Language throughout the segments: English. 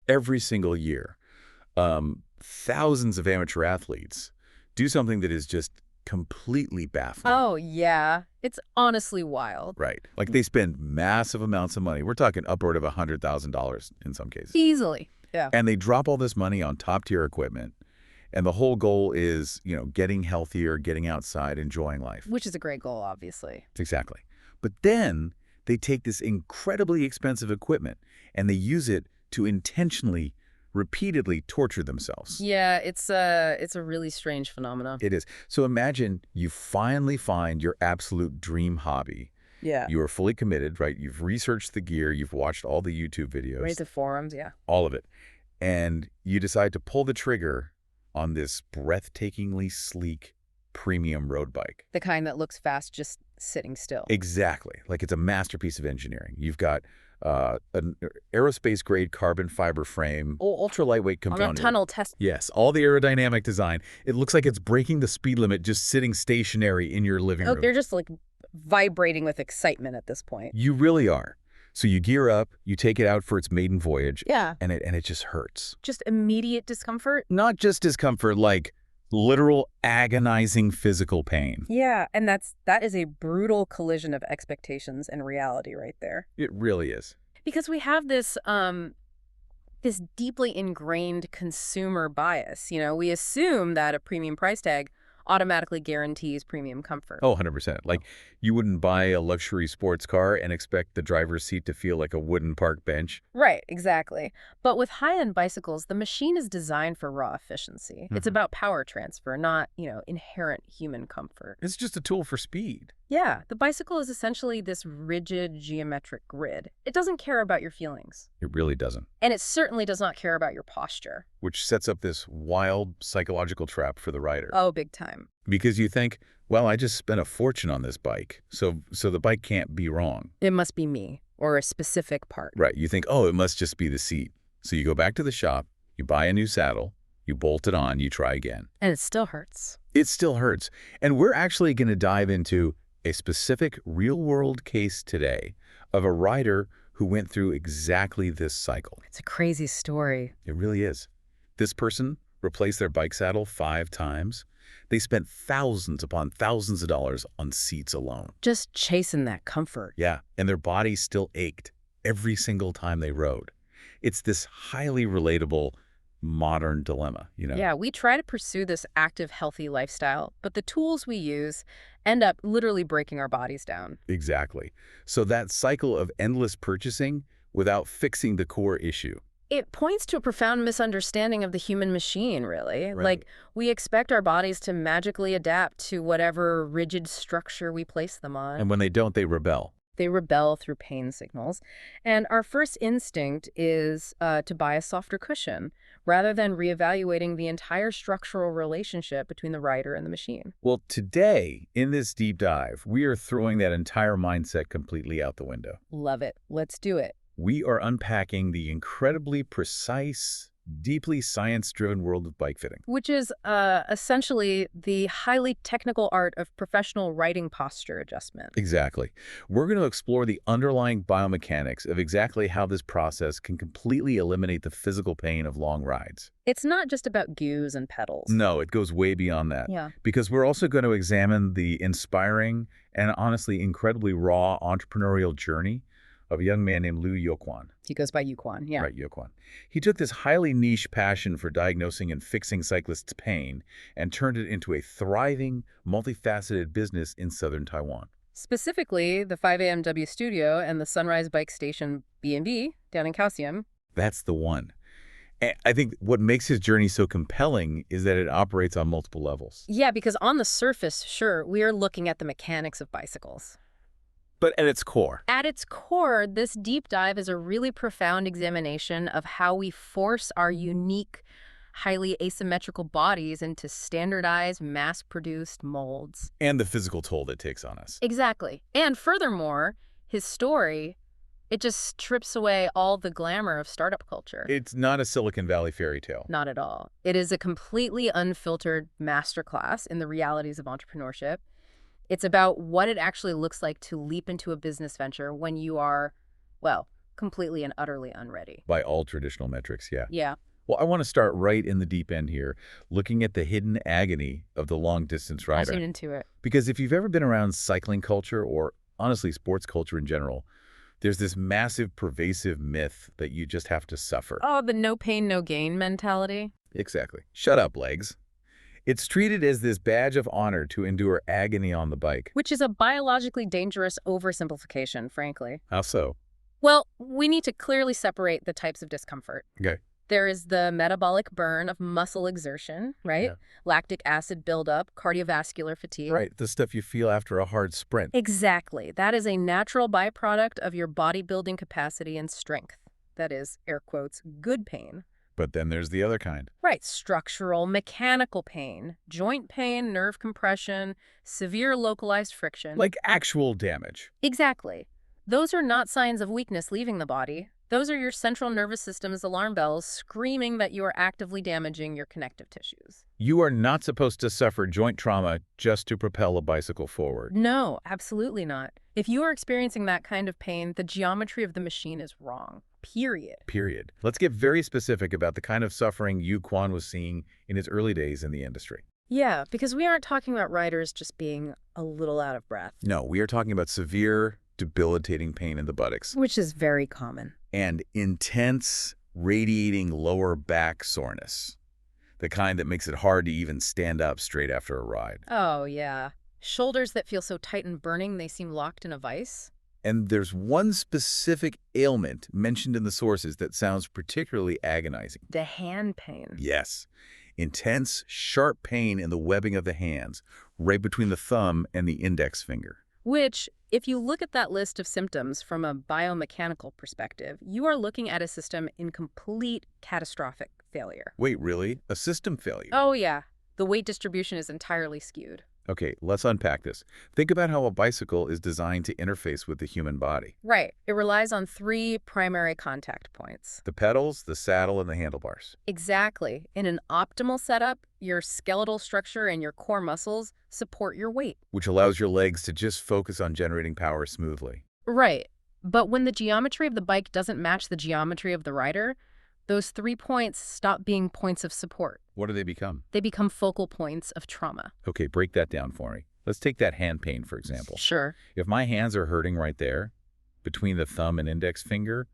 every single year. Thousands of amateur athletes do something that is just completely baffling. Oh, yeah. It's honestly wild. Right. Like they spend massive amounts of money. We're talking upward of $100,000 in some cases. Easily. Yeah. And they drop all this money on top-tier equipment. And the whole goal is, getting healthier, getting outside, enjoying life. Which is a great goal, obviously. Exactly. But then they take this incredibly expensive equipment and they use it to intentionally, repeatedly torture themselves. Yeah, it's a really strange phenomenon. It is. So imagine you finally find your absolute dream hobby. Yeah. You are fully committed, right? You've researched the gear. You've watched all the YouTube videos. Read the forums, yeah. All of it. And you decide to pull the trigger on this breathtakingly sleek premium road bike. The kind that looks fast just sitting still. Exactly. Like it's a masterpiece of engineering. You've got an aerospace-grade carbon fiber frame, ultra-lightweight component. On a tunnel test. Yes, all the aerodynamic design. It looks like it's breaking the speed limit just sitting stationary in your living room. They're just like vibrating with excitement at this point. You really are. So you gear up, you take it out for its maiden voyage. Yeah. And it just hurts. Just immediate discomfort? Not just discomfort, like literal agonizing physical pain. Yeah, and that is a brutal collision of expectations and reality right there. It really is. Because we have this this deeply ingrained consumer bias. We assume that a premium price tag automatically guarantees premium comfort. Oh, 100%. Like, you wouldn't buy a luxury sports car and expect the driver's seat to feel like a wooden park bench. Right, exactly. But with high-end bicycles, the machine is designed for raw efficiency. It's about power transfer, not, inherent human comfort. It's just a tool for speed. Yeah, the bicycle is essentially this rigid geometric grid. It doesn't care about your feelings. It really doesn't. And it certainly does not care about your posture. Which sets up this wild psychological trap for the rider. Oh, big time. Because you think, well, I just spent a fortune on this bike, so the bike can't be wrong. It must be me, or a specific part. Right. You think, oh, it must just be the seat. So you go back to the shop, you buy a new saddle, you bolt it on, you try again. And it still hurts. It still hurts. And we're actually going to dive into a specific real-world case today of a rider who went through exactly this cycle. It's a crazy story. It really is. This person replaced their bike saddle 5 times. They spent thousands upon thousands of dollars on seats alone. Just chasing that comfort. Yeah, and their bodies still ached every single time they rode. It's this highly relatable modern dilemma, Yeah, we try to pursue this active, healthy lifestyle, but the tools we use end up literally breaking our bodies down. Exactly. So that cycle of endless purchasing without fixing the core issue. It points to a profound misunderstanding of the human machine, really. Right. Like, we expect our bodies to magically adapt to whatever rigid structure we place them on. And when they don't, they rebel. They rebel through pain signals. And our first instinct is to buy a softer cushion, rather than reevaluating the entire structural relationship between the rider and the machine. Well, today, in this deep dive, we are throwing that entire mindset completely out the window. Love it. Let's do it. We are unpacking the incredibly precise, deeply science-driven world of bike fitting. Which is essentially the highly technical art of professional riding posture adjustment. Exactly. We're going to explore the underlying biomechanics of exactly how this process can completely eliminate the physical pain of long rides. It's not just about gears and pedals. No, it goes way beyond that. Yeah. Because we're also going to examine the inspiring and honestly incredibly raw entrepreneurial journey of a young man named Yu-Chuan. He goes by Yu-Chuan, yeah. Right, Yu-Chuan. He took this highly niche passion for diagnosing and fixing cyclists' pain and turned it into a thriving, multifaceted business in southern Taiwan. Specifically, the 5AMW studio and the Sunrise Bike Station B&B down in Kaohsiung. That's the one. And I think what makes his journey so compelling is that it operates on multiple levels. Yeah, because on the surface, sure, we are looking at the mechanics of bicycles. But at its core. At its core, this deep dive is a really profound examination of how we force our unique, highly asymmetrical bodies into standardized, mass-produced molds. And the physical toll that takes on us. Exactly. And furthermore, his story, it just strips away all the glamour of startup culture. It's not a Silicon Valley fairy tale. Not at all. It is a completely unfiltered masterclass in the realities of entrepreneurship. It's about what it actually looks like to leap into a business venture when you are, well, completely and utterly unready. By all traditional metrics, yeah. Yeah. Well, I want to start right in the deep end here, looking at the hidden agony of the long-distance I'll rider. tune into it. Because if you've ever been around cycling culture or, honestly, sports culture in general, there's this massive, pervasive myth that you just have to suffer. Oh, the no pain, no gain mentality? Exactly. Shut up, legs. It's treated as this badge of honor to endure agony on the bike. Which is a biologically dangerous oversimplification, frankly. How so? Well, we need to clearly separate the types of discomfort. Okay. There is the metabolic burn of muscle exertion, right? Yeah. Lactic acid buildup, cardiovascular fatigue. Right, the stuff you feel after a hard sprint. Exactly. That is a natural byproduct of your bodybuilding capacity and strength. That is, air quotes, good pain. But then there's the other kind. Right. Structural, mechanical pain, joint pain, nerve compression, severe localized friction. Like actual damage. Exactly. Those are not signs of weakness leaving the body. Those are your central nervous system's alarm bells screaming that you are actively damaging your connective tissues. You are not supposed to suffer joint trauma just to propel a bicycle forward. No, absolutely not. If you are experiencing that kind of pain, the geometry of the machine is wrong. Period. Period. Let's get very specific about the kind of suffering Yu-Chuan was seeing in his early days in the industry. Yeah, because we aren't talking about riders just being a little out of breath. No, we are talking about severe, debilitating pain in the buttocks. Which is very common. And intense, radiating lower back soreness. The kind that makes it hard to even stand up straight after a ride. Oh, yeah. Shoulders that feel so tight and burning they seem locked in a vice. And there's one specific ailment mentioned in the sources that sounds particularly agonizing. The hand pain. Yes. Intense, sharp pain in the webbing of the hands, right between the thumb and the index finger. Which, if you look at that list of symptoms from a biomechanical perspective, you are looking at a system in complete catastrophic failure. Wait, really? A system failure? Oh, yeah. The weight distribution is entirely skewed. Okay, let's unpack this. Think about how a bicycle is designed to interface with the human body. Right. It relies on 3 primary contact points. The pedals, the saddle, and the handlebars. Exactly. In an optimal setup, your skeletal structure and your core muscles support your weight. Which allows your legs to just focus on generating power smoothly. Right. But when the geometry of the bike doesn't match the geometry of the rider, those 3 points stop being points of support. What do they become? They become focal points of trauma. Okay, break that down for me. Let's take that hand pain, for example. Sure. If my hands are hurting right there, between the thumb and index finger,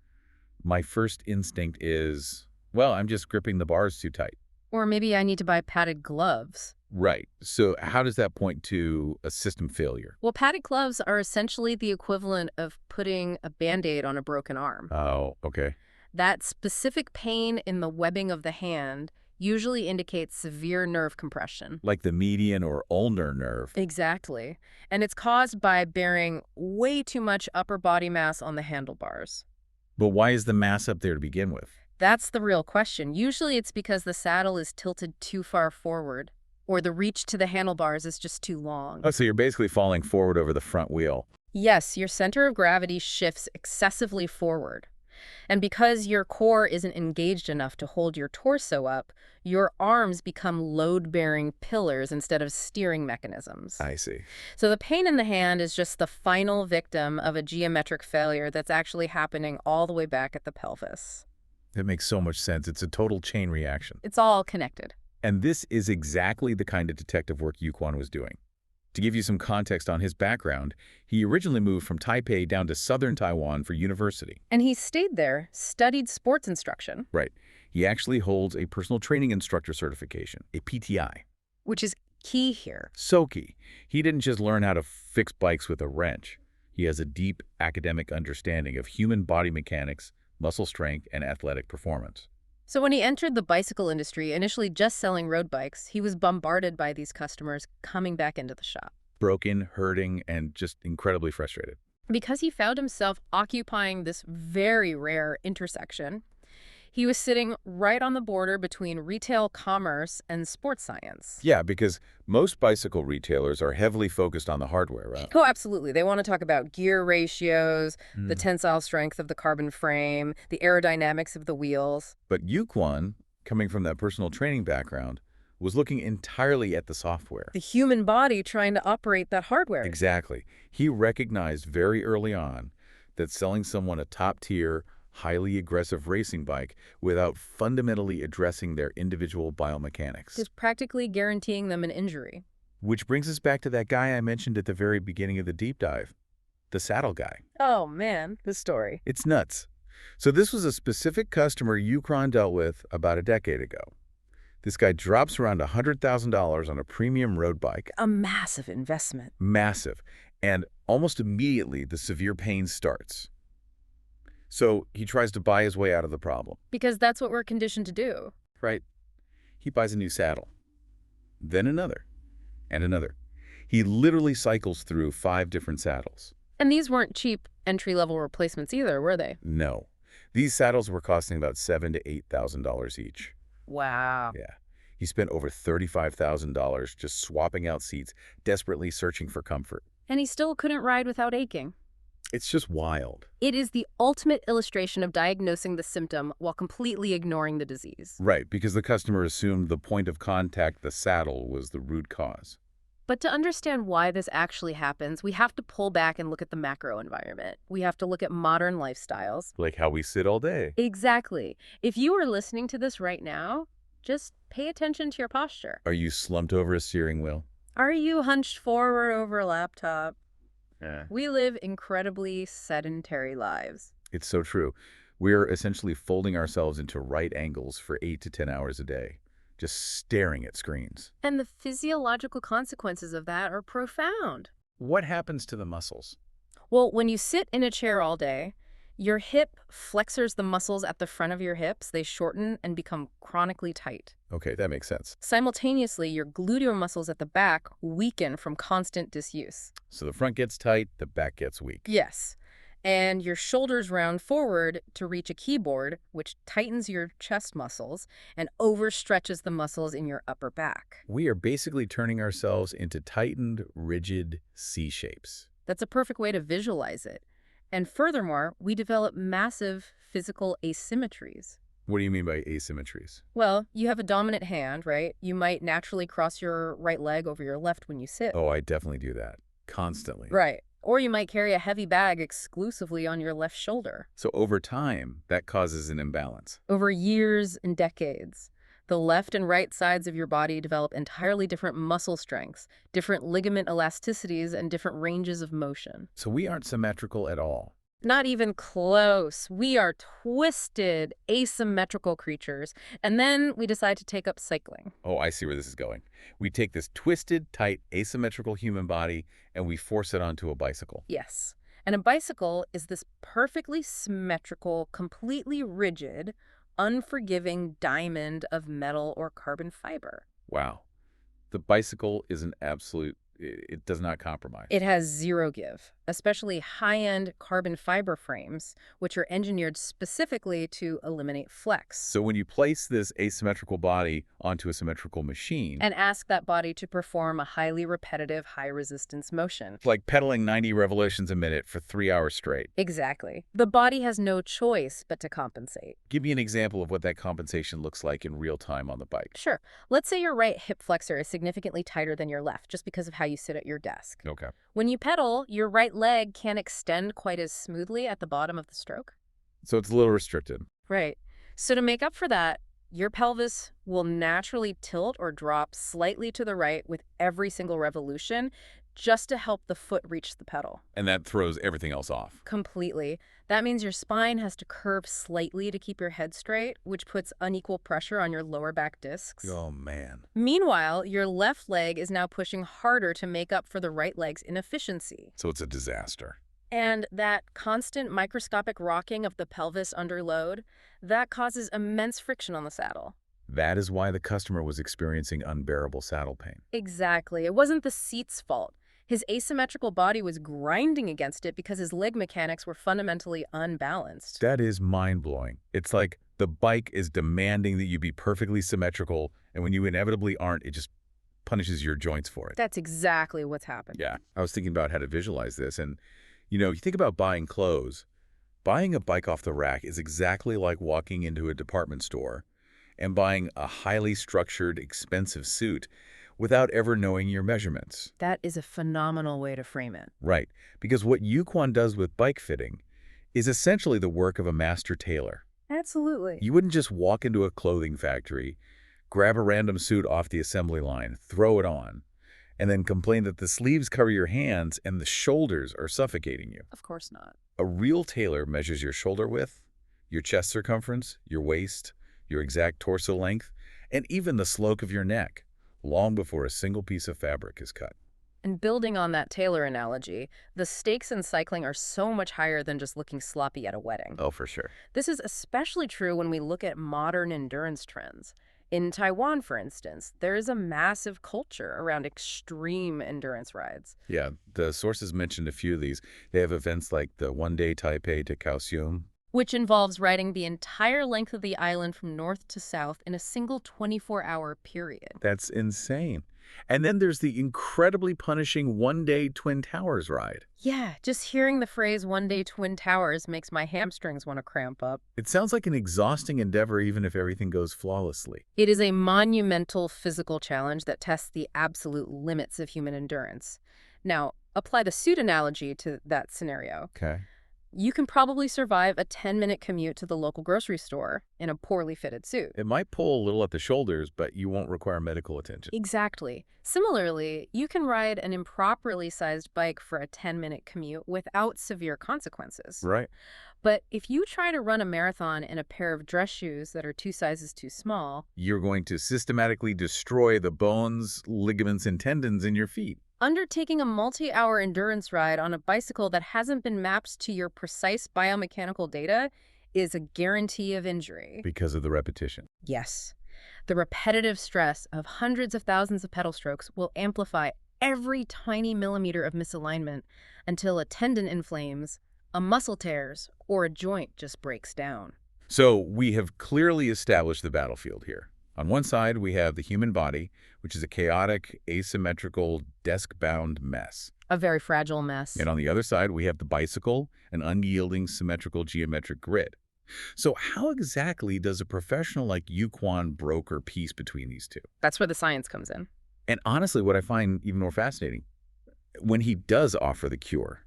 my first instinct is, well, I'm just gripping the bars too tight. Or maybe I need to buy padded gloves. Right. So how does that point to a system failure? Well, padded gloves are essentially the equivalent of putting a Band-Aid on a broken arm. Oh, okay. That specific pain in the webbing of the hand usually indicates severe nerve compression. Like the median or ulnar nerve. Exactly. And it's caused by bearing way too much upper body mass on the handlebars. But why is the mass up there to begin with? That's the real question. Usually it's because the saddle is tilted too far forward, or the reach to the handlebars is just too long. Oh, so you're basically falling forward over the front wheel. Yes, your center of gravity shifts excessively forward. And because your core isn't engaged enough to hold your torso up, your arms become load-bearing pillars instead of steering mechanisms. I see. So the pain in the hand is just the final victim of a geometric failure that's actually happening all the way back at the pelvis. That makes so much sense. It's a total chain reaction. It's all connected. And this is exactly the kind of detective work Yu-Chuan was doing. To give you some context on his background, he originally moved from Taipei down to southern Taiwan for university. And he stayed there, studied sports instruction. Right. He actually holds a personal training instructor certification, a PTI. Which is key here. So key. He didn't just learn how to fix bikes with a wrench. He has a deep academic understanding of human body mechanics, muscle strength, and athletic performance. So when he entered the bicycle industry, initially just selling road bikes, he was bombarded by these customers coming back into the shop. Broken, hurting, and just incredibly frustrated. Because he found himself occupying this very rare intersection, he was sitting right on the border between retail commerce and sports science. Yeah, because most bicycle retailers are heavily focused on the hardware, right? Oh, absolutely. They want to talk about gear ratios, the tensile strength of the carbon frame, the aerodynamics of the wheels. But Yu-Chuan, coming from that personal training background, was looking entirely at the software. The human body trying to operate that hardware. Exactly. He recognized very early on that selling someone a top-tier, highly aggressive racing bike without fundamentally addressing their individual biomechanics. Just practically guaranteeing them an injury. Which brings us back to that guy I mentioned at the very beginning of the deep dive, the saddle guy. Oh man, this story. It's nuts. So this was a specific customer Yu-Chuan dealt with about a decade ago. This guy drops around $100,000 on a premium road bike. A massive investment. Massive. And almost immediately, the severe pain starts. So he tries to buy his way out of the problem. Because that's what we're conditioned to do. Right? He buys a new saddle. Then another. And another. He literally cycles through 5 different saddles. And these weren't cheap entry-level replacements either, were they? No. These saddles were costing about $7,000 to $8,000 each. Wow. Yeah. He spent over $35,000 just swapping out seats, desperately searching for comfort. And he still couldn't ride without aching. It's just wild. It is the ultimate illustration of diagnosing the symptom while completely ignoring the disease. Right, because the customer assumed the point of contact, the saddle, was the root cause. But to understand why this actually happens, we have to pull back and look at the macro environment. We have to look at modern lifestyles. Like how we sit all day. Exactly. If you are listening to this right now, just pay attention to your posture. Are you slumped over a steering wheel? Are you hunched forward over a laptop? Yeah. We live incredibly sedentary lives. It's so true. We're essentially folding ourselves into right angles for 8 to 10 hours a day, just staring at screens. And the physiological consequences of that are profound. What happens to the muscles? Well, when you sit in a chair all day, your hip flexors the muscles at the front of your hips. They shorten and become chronically tight. Okay, that makes sense. Simultaneously, your gluteal muscles at the back weaken from constant disuse. So the front gets tight, the back gets weak. Yes. And your shoulders round forward to reach a keyboard, which tightens your chest muscles and overstretches the muscles in your upper back. We are basically turning ourselves into tightened, rigid C shapes. That's a perfect way to visualize it. And furthermore, we develop massive physical asymmetries. What do you mean by asymmetries? Well, you have a dominant hand, right? You might naturally cross your right leg over your left when you sit. Oh, I definitely do that. Constantly. Right. Or you might carry a heavy bag exclusively on your left shoulder. So over time, that causes an imbalance. Over years and decades, the left and right sides of your body develop entirely different muscle strengths, different ligament elasticities, and different ranges of motion. So we aren't symmetrical at all. Not even close. We are twisted, asymmetrical creatures. And then we decide to take up cycling. Oh, I see where this is going. We take this twisted, tight, asymmetrical human body and we force it onto a bicycle. Yes. And a bicycle is this perfectly symmetrical, completely rigid, unforgiving diamond of metal or carbon fiber. Wow. The bicycle is an absolute, it does not compromise. It has zero give, especially high-end carbon fiber frames, which are engineered specifically to eliminate flex. So when you place this asymmetrical body onto a symmetrical machine, And ask that body to perform a highly repetitive, high-resistance motion. it's like pedaling 90 revolutions a minute for 3 hours straight. Exactly. The body has no choice but to compensate. Give me an example of what that compensation looks like in real time on the bike. Sure. Let's say your right hip flexor is significantly tighter than your left, just because of how you sit at your desk. Okay. When you pedal, your right leg can't extend quite as smoothly at the bottom of the stroke. So it's a little restricted. Right. So to make up for that, your pelvis will naturally tilt or drop slightly to the right with every single revolution, just to help the foot reach the pedal. And that throws everything else off. Completely. That means your spine has to curve slightly to keep your head straight, which puts unequal pressure on your lower back discs. Oh, man. Meanwhile, your left leg is now pushing harder to make up for the right leg's inefficiency. So it's a disaster. And that constant microscopic rocking of the pelvis under load, that causes immense friction on the saddle. That is why the customer was experiencing unbearable saddle pain. Exactly. It wasn't the seat's fault. His asymmetrical body was grinding against it because his leg mechanics were fundamentally unbalanced. That is mind-blowing. It's like the bike is demanding that you be perfectly symmetrical, and when you inevitably aren't, it just punishes your joints for it. That's exactly what's happened. Yeah. I was thinking about how to visualize this, and, you think about buying clothes. Buying a bike off the rack is exactly like walking into a department store and buying a highly structured, expensive suit without ever knowing your measurements. That is a phenomenal way to frame it. Right, because what Yu-Chuan does with bike fitting is essentially the work of a master tailor. Absolutely. You wouldn't just walk into a clothing factory, grab a random suit off the assembly line, throw it on, and then complain that the sleeves cover your hands and the shoulders are suffocating you. Of course not. A real tailor measures your shoulder width, your chest circumference, your waist, your exact torso length, and even the slope of your neck, long before a single piece of fabric is cut. And building on that tailor analogy, the stakes in cycling are so much higher than just looking sloppy at a wedding. Oh, for sure. This is especially true when we look at modern endurance trends. In Taiwan, for instance, there is a massive culture around extreme endurance rides. Yeah, the sources mentioned a few of these. They have events like the one-day Taipei to Kaohsiung. Which involves riding the entire length of the island from north to south in a single 24-hour period. That's insane. And then there's the incredibly punishing one-day Twin Towers ride. Yeah, just hearing the phrase one-day Twin Towers makes my hamstrings want to cramp up. It sounds like an exhausting endeavor even if everything goes flawlessly. It is a monumental physical challenge that tests the absolute limits of human endurance. Now, apply the suit analogy to that scenario. Okay. You can probably survive a 10-minute commute to the local grocery store in a poorly fitted suit. It might pull a little at the shoulders, but you won't require medical attention. Exactly. Similarly, you can ride an improperly sized bike for a 10-minute commute without severe consequences. Right. But if you try to run a marathon in a pair of dress shoes that are 2 sizes too small, You're going to systematically destroy the bones, ligaments, and tendons in your feet. undertaking a multi-hour endurance ride on a bicycle that hasn't been mapped to your precise biomechanical data is a guarantee of injury. Because of the repetition. Yes. The repetitive stress of hundreds of thousands of pedal strokes will amplify every tiny millimeter of misalignment until a tendon inflames, a muscle tears, or a joint just breaks down. So we have clearly established the battlefield here. On one side, we have the human body, which is a chaotic, asymmetrical, desk-bound mess. A very fragile mess. And on the other side, we have the bicycle, an unyielding, symmetrical geometric grid. So how exactly does a professional like Yu-Chuan broker peace between these two? That's where the science comes in. And honestly, what I find even more fascinating, when he does offer the cure,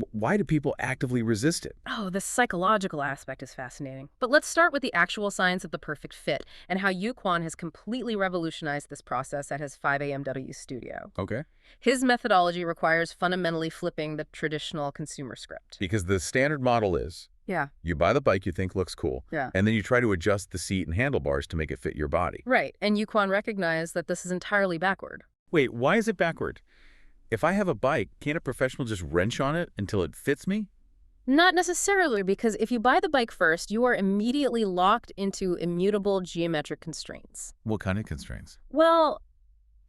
why do people actively resist it? Oh, the psychological aspect is fascinating. But let's start with the actual science of the perfect fit and how Yu-Chuan has completely revolutionized this process at his 5AMW studio. Okay. His methodology requires fundamentally flipping the traditional consumer script. Because the standard model is, Yeah. you buy the bike you think looks cool, Yeah. and then you try to adjust the seat and handlebars to make it fit your body. Right, and Yu-Chuan recognized that this is entirely backward. Wait, why is it backward? If I have a bike, can't a professional just wrench on it until it fits me? Not necessarily, because if you buy the bike first, you are immediately locked into immutable geometric constraints. What kind of constraints? Well,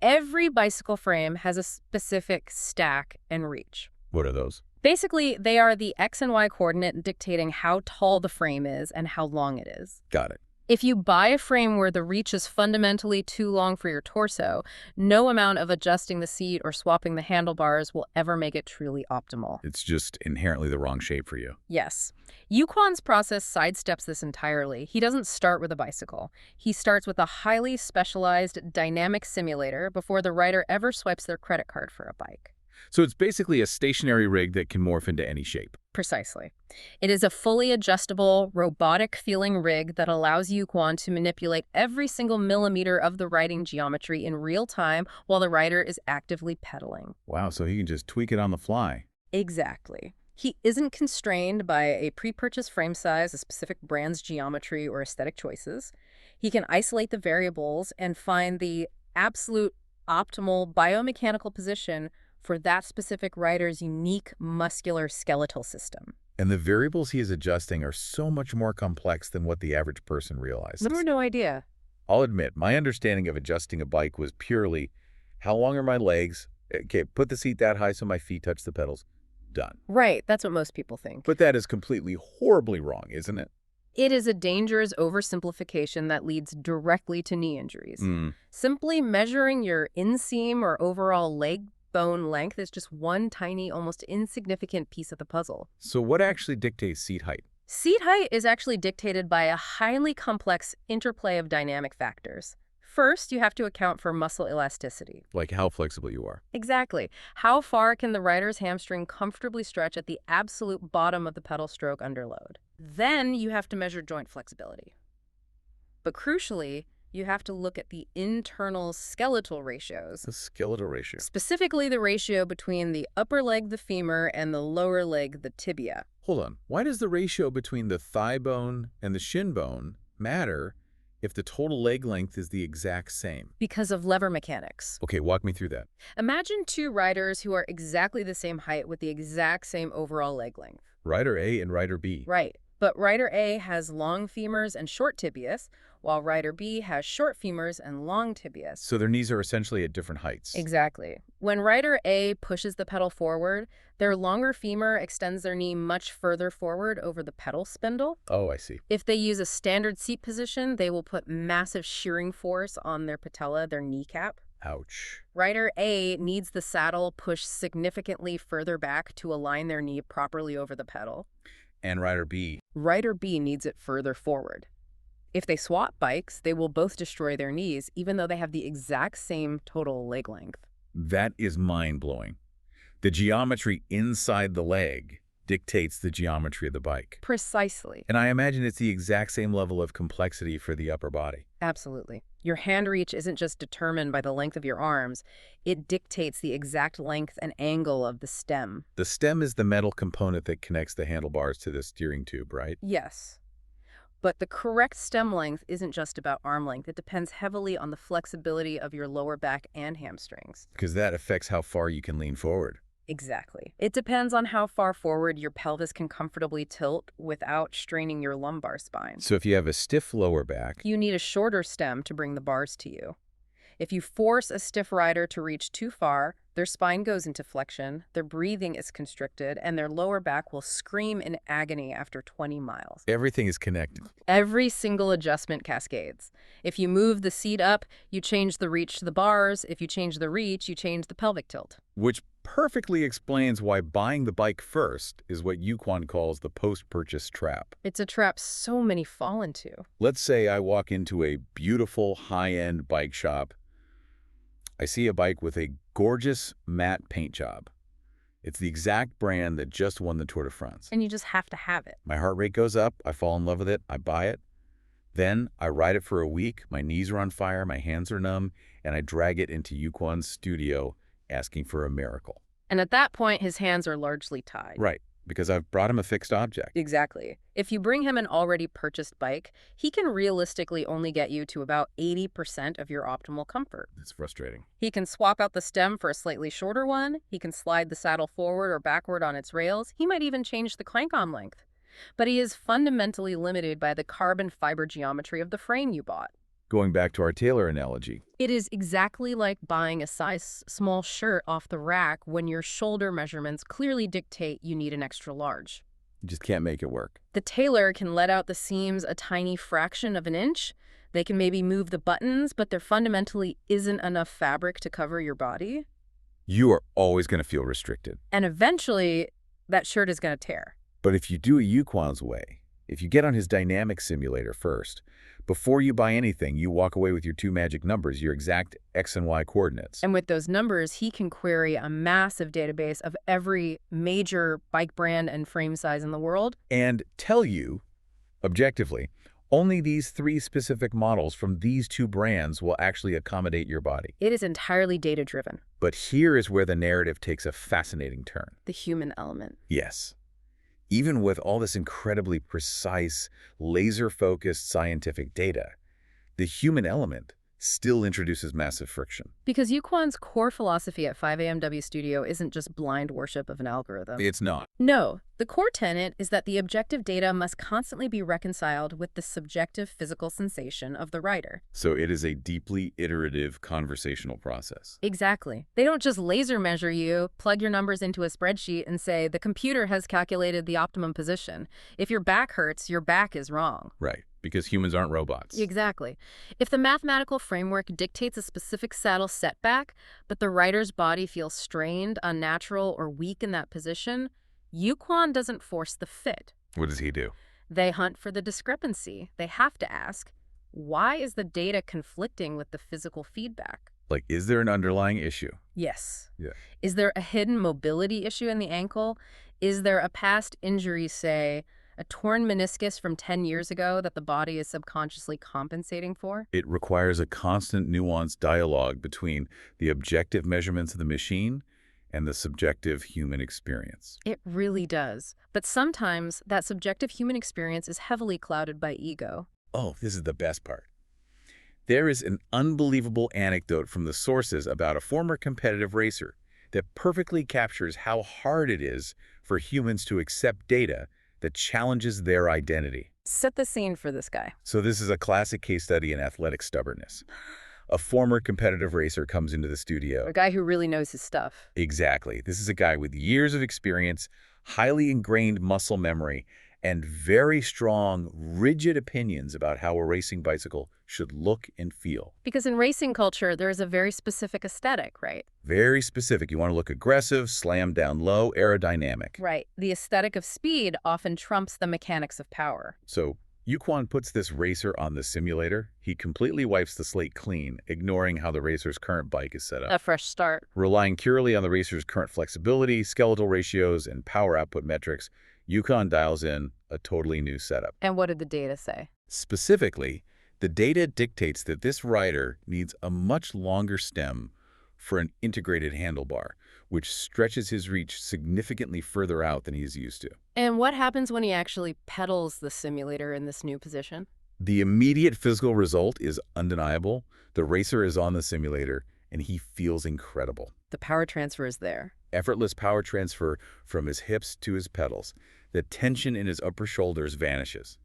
every bicycle frame has a specific stack and reach. What are those? Basically, they are the X and Y coordinate dictating how tall the frame is and how long it is. Got it. If you buy a frame where the reach is fundamentally too long for your torso, no amount of adjusting the seat or swapping the handlebars will ever make it truly optimal. It's just inherently the wrong shape for you. Yes. Yu-Chuan's process sidesteps this entirely. He doesn't start with a bicycle. He starts with a highly specialized dynamic simulator before the rider ever swipes their credit card for a bike. So it's basically a stationary rig that can morph into any shape. Precisely. It is a fully adjustable, robotic-feeling rig that allows Yu-Chuan to manipulate every single millimeter of the riding geometry in real time while the rider is actively pedaling. Wow, so he can just tweak it on the fly. Exactly. He isn't constrained by a pre-purchased frame size, a specific brand's geometry, or aesthetic choices. He can isolate the variables and find the absolute optimal biomechanical position for that specific rider's unique muscular skeletal system. And the variables he is adjusting are so much more complex than what the average person realizes. No idea. I'll admit, my understanding of adjusting a bike was purely, how long are my legs? Okay, put the seat that high so my feet touch the pedals. Done. Right, that's what most people think. But that is completely horribly wrong, isn't it? It is a dangerous oversimplification that leads directly to knee injuries. Simply measuring your inseam or overall leg bone length is just one tiny, almost insignificant piece of the puzzle. So what actually dictates seat height? Seat height is actually dictated by a highly complex interplay of dynamic factors. First, you have to account for muscle elasticity. Like how flexible you are. Exactly. How far can the rider's hamstring comfortably stretch at the absolute bottom of the pedal stroke under load? Then you have to measure joint flexibility. But crucially, you have to look at the internal skeletal ratios. The skeletal ratio. Specifically the ratio between the upper leg, the femur, and the lower leg, the tibia. Hold on. Why does the ratio between the thigh bone and the shin bone matter if the total leg length is the exact same? Because of lever mechanics. Okay, walk me through that. Imagine two riders who are exactly the same height with the exact same overall leg length. Rider A and Rider B. Right. But rider A has long femurs and short tibias, while rider B has short femurs and long tibias. So their knees are essentially at different heights. Exactly. When rider A pushes the pedal forward, their longer femur extends their knee much further forward over the pedal spindle. Oh, I see. If they use a standard seat position, they will put massive shearing force on their patella, their kneecap. Ouch. Rider A needs the saddle pushed significantly further back to align their knee properly over the pedal. And Rider B. Rider B needs it further forward. If they swap bikes, they will both destroy their knees, even though they have the exact same total leg length. That is mind-blowing. The geometry inside the leg dictates the geometry of the bike. Precisely. And I imagine it's the exact same level of complexity for the upper body. Absolutely. Your hand reach isn't just determined by the length of your arms. It dictates the exact length and angle of the stem. The stem is the metal component that connects the handlebars to the steering tube, right? Yes. But the correct stem length isn't just about arm length. It depends heavily on the flexibility of your lower back and hamstrings. Because that affects how far you can lean forward. Exactly. It depends on how far forward your pelvis can comfortably tilt without straining your lumbar spine. So if you have a stiff lower back, You need a shorter stem to bring the bars to you. If you force a stiff rider to reach too far, their spine goes into flexion, their breathing is constricted, and their lower back will scream in agony after 20 miles. everything is connected. Every single adjustment cascades. If you move the seat up, you change the reach to the bars. If you change the reach, you change the pelvic tilt. Which perfectly explains why buying the bike first is what Yu-Chuan calls the post-purchase trap. It's a trap so many fall into. Let's say I walk into a beautiful high-end bike shop. I see a bike with a gorgeous matte paint job. It's the exact brand that just won the Tour de France. And you just have to have it. My heart rate goes up, I fall in love with it, I buy it. Then I ride it for a week, my knees are on fire, my hands are numb, and I drag it into Yu-Chuan's studio asking for a miracle. And at that point, his hands are largely tied. Right, because I've brought him a fixed object. Exactly. If you bring him an already purchased bike, he can realistically only get you to about 80% of your optimal comfort. It's frustrating. He can swap out the stem for a slightly shorter one. He can slide the saddle forward or backward on its rails. He might even change the crank arm length. But he is fundamentally limited by the carbon fiber geometry of the frame you bought. Going back to our tailor analogy, It is exactly like buying a size small shirt off the rack when your shoulder measurements clearly dictate you need an extra large. you just can't make it work. The tailor can let out the seams a tiny fraction of an inch. They can maybe move the buttons, but there fundamentally isn't enough fabric to cover your body. You are always going to feel restricted. And eventually, that shirt is going to tear. But if you do it Yu-Chuan's way, if you get on his dynamic simulator first, before you buy anything, you walk away with your two magic numbers, your exact X and Y coordinates. And with those numbers, he can query a massive database of every major bike brand and frame size in the world. And tell you, objectively, only these three specific models from these two brands will actually accommodate your body. It is entirely data-driven, But here is where the narrative takes a fascinating turn. the human element. Yes. Even with all this incredibly precise, laser-focused scientific data, the human element still introduces massive friction. Because Yu-Chuan's core philosophy at 5AMW Studio isn't just blind worship of an algorithm. It's not. No, the core tenet is that the objective data must constantly be reconciled with the subjective physical sensation of the rider. So it is a deeply iterative conversational process. Exactly. They don't just laser measure you, plug your numbers into a spreadsheet, and say, the computer has calculated the optimum position. If your back hurts, your back is wrong. Right, because humans aren't robots. Exactly. If the mathematical framework dictates a specific saddle setback, but the rider's body feels strained, unnatural, or weak in that position, Yu-Chuan doesn't force the fit. What does he do? They hunt for the discrepancy. They have to ask, Why is the data conflicting with the physical feedback? Like, is there an underlying issue? Yes. Yeah. Is there a hidden mobility issue in the ankle? Is there a past injury, say, a torn meniscus from 10 years ago that the body is subconsciously compensating for? It requires a constant nuanced dialogue between the objective measurements of the machine and the subjective human experience. It really does. But sometimes that subjective human experience is heavily clouded by ego. Oh, this is the best part. There is an unbelievable anecdote from the sources about a former competitive racer that perfectly captures how hard it is for humans to accept data that challenges their identity. Set the scene for this guy. So this is a classic case study in athletic stubbornness. A former competitive racer comes into the studio. A guy who really knows his stuff. Exactly. This is a guy with years of experience, highly ingrained muscle memory, and very strong, rigid opinions about how a racing bicycle should look and feel. Because in racing culture, there is a very specific aesthetic, right? Very specific. You want to look aggressive, slam down low, aerodynamic. Right. The aesthetic of speed often trumps the mechanics of power. So Yu-Chuan puts this racer on the simulator. He completely wipes the slate clean, ignoring how the racer's current bike is set up. A fresh start. Relying purely on the racer's current flexibility, skeletal ratios, and power output metrics, Yu-Chuan dials in a totally new setup. And what did the data say? Specifically, the data dictates that this rider needs a much longer stem for an integrated handlebar, which stretches his reach significantly further out than he's used to. And what happens when he actually pedals the simulator in this new position? The immediate physical result is undeniable. The racer is on the simulator, and he feels incredible. The power transfer is there. Effortless power transfer from his hips to his pedals. The tension in his upper shoulders vanishes.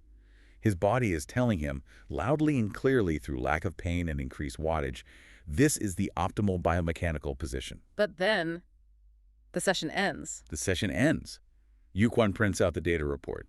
His body is telling him, loudly and clearly through lack of pain and increased wattage, this is the optimal biomechanical position. But then, the session ends. The session ends. Yu-Chuan prints out the data report.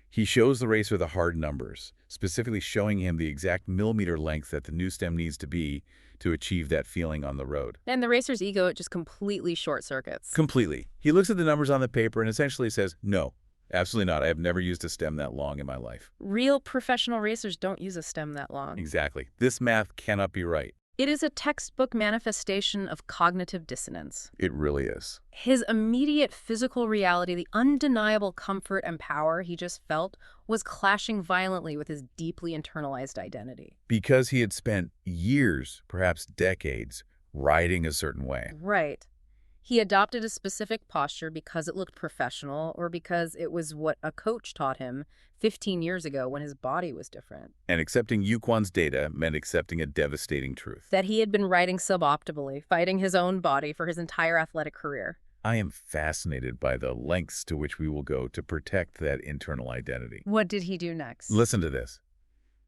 He shows the racer the hard numbers, specifically showing him the exact millimeter length that the new stem needs to be to achieve that feeling on the road. And the racer's ego just completely short circuits. Completely. He looks at the numbers on the paper and essentially says, no, absolutely not. I have never used a stem that long in my life. Real professional racers don't use a stem that long. Exactly. This math cannot be right. It is a textbook manifestation of cognitive dissonance. It really is. His immediate physical reality, the undeniable comfort and power he just felt, was clashing violently with his deeply internalized identity. Because he had spent years, perhaps decades, riding a certain way. Right. He adopted a specific posture because it looked professional or because it was what a coach taught him 15 years ago when his body was different. And accepting Yu-Chuan's data meant accepting a devastating truth. That he had been riding suboptimally, fighting his own body for his entire athletic career. I am fascinated by the lengths to which we will go to protect that internal identity. What did he do next? Listen to this.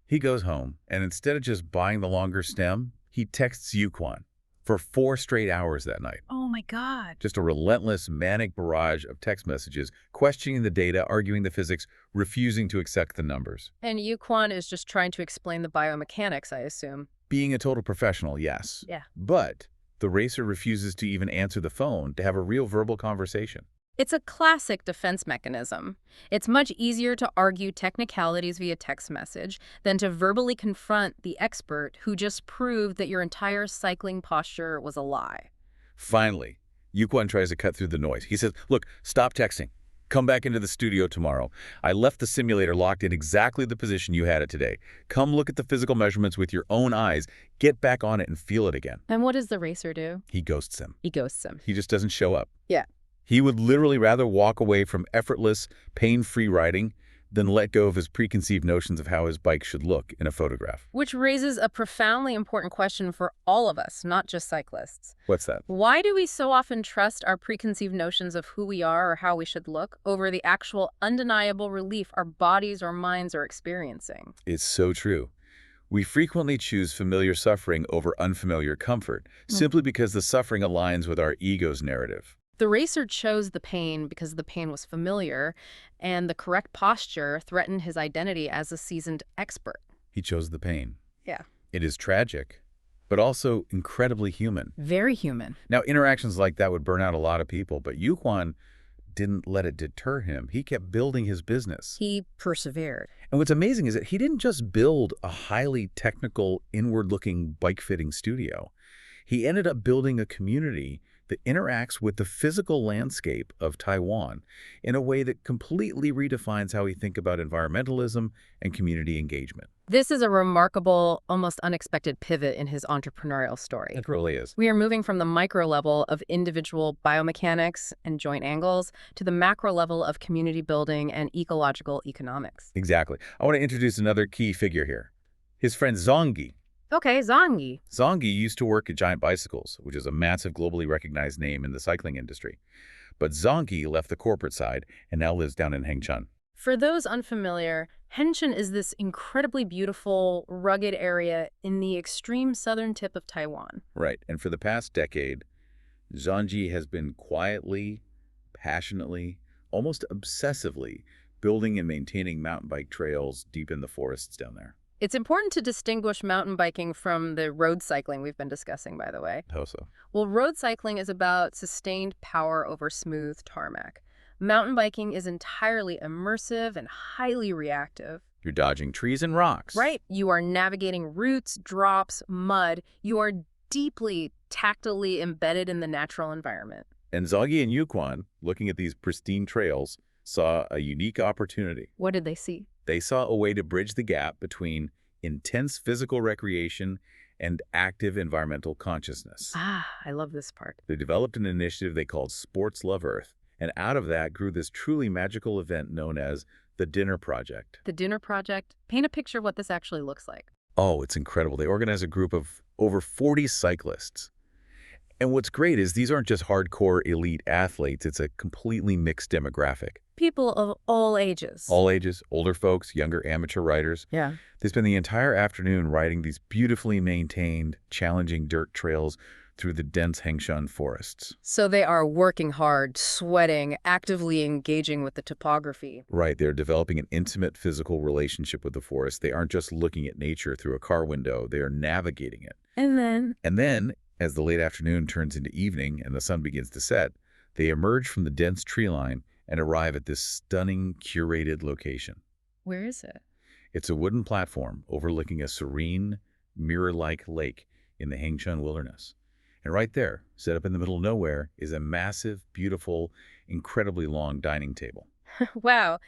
He goes home, and instead of just buying the longer stem, he texts Yu-Chuan for 4 straight hours that night. Oh my God. Just a relentless, manic barrage of text messages, questioning the data, arguing the physics, refusing to accept the numbers. And Yu-Chuan is just trying to explain the biomechanics, I assume. Being a total professional, yes. Yeah. But the racer refuses to even answer the phone to have a real verbal conversation. It's a classic defense mechanism. It's much easier to argue technicalities via text message than to verbally confront the expert who just proved that your entire cycling posture was a lie. Finally, Yu-Chuan tries to cut through the noise. He says, look, stop texting. Come back into the studio tomorrow. I left the simulator locked in exactly the position you had it today. Come look at the physical measurements with your own eyes. Get back on it and feel it again. And what does the racer do? He ghosts him. He ghosts him. He just doesn't show up. Yeah. He would literally rather walk away from effortless, pain-free riding than let go of his preconceived notions of how his bike should look in a photograph. Which raises a profoundly important question for all of us, not just cyclists. What's that? Why do we so often trust our preconceived notions of who we are or how we should look over the actual undeniable relief our bodies or minds are experiencing? It's so true. We frequently choose familiar suffering over unfamiliar comfort, simply because the suffering aligns with our ego's narrative. The racer chose the pain because the pain was familiar, and the correct posture threatened his identity as a seasoned expert. He chose the pain. Yeah. It is tragic, but also incredibly human. Very human. Now, interactions like that would burn out a lot of people, but Yu-Chuan didn't let it deter him. He kept building his business. He persevered. And what's amazing is that he didn't just build a highly technical, inward-looking bike-fitting studio. He ended up building a community that interacts with the physical landscape of Taiwan in a way that completely redefines how we think about environmentalism and community engagement. This is a remarkable, almost unexpected pivot in his entrepreneurial story. It really is. We are moving from the micro level of individual biomechanics and joint angles to the macro level of community building and ecological economics. Exactly. I want to introduce another key figure here. His friend Zongyi. Okay, Zongyi. Zongyi used to work at Giant Bicycles, which is a massive globally recognized name in the cycling industry. But Zongyi left the corporate side and now lives down in Hengchun. For those unfamiliar, Hengchun is this incredibly beautiful, rugged area in the extreme southern tip of Taiwan. Right. And for the past decade, Zongyi has been quietly, passionately, almost obsessively building and maintaining mountain bike trails deep in the forests down there. It's important to distinguish mountain biking from the road cycling we've been discussing, by the way. How so? Well, road cycling is about sustained power over smooth tarmac. Mountain biking is entirely immersive and highly reactive. You're dodging trees and rocks. Right. You are navigating roots, drops, mud. You are deeply, tactily embedded in the natural environment. And Zongyi and Yu-Chuan, looking at these pristine trails, saw a unique opportunity. What did they see? They saw a way to bridge the gap between intense physical recreation and active environmental consciousness. Ah, I love this part. They developed an initiative they called Sports Love Earth, and out of that grew this truly magical event known as the Dinner Project. The Dinner Project? Paint a picture of what this actually looks like. Oh, it's incredible. They organized a group of over 40 cyclists. And what's great is these aren't just hardcore elite athletes, it's a completely mixed demographic. People of all ages. All ages, older folks, younger amateur riders. Yeah. They spend the entire afternoon riding these beautifully maintained, challenging dirt trails through the dense Hengchun forests. So they are working hard, sweating, actively engaging with the topography. Right, they're developing an intimate physical relationship with the forest. They aren't just looking at nature through a car window, they are navigating it. And then, as the late afternoon turns into evening and the sun begins to set, they emerge from the dense tree line and arrive at this stunning, curated location. where is it? It's a wooden platform overlooking a serene, mirror-like lake in the Hengchun wilderness. And right there, set up in the middle of nowhere, is a massive, beautiful, incredibly long dining table. Wow.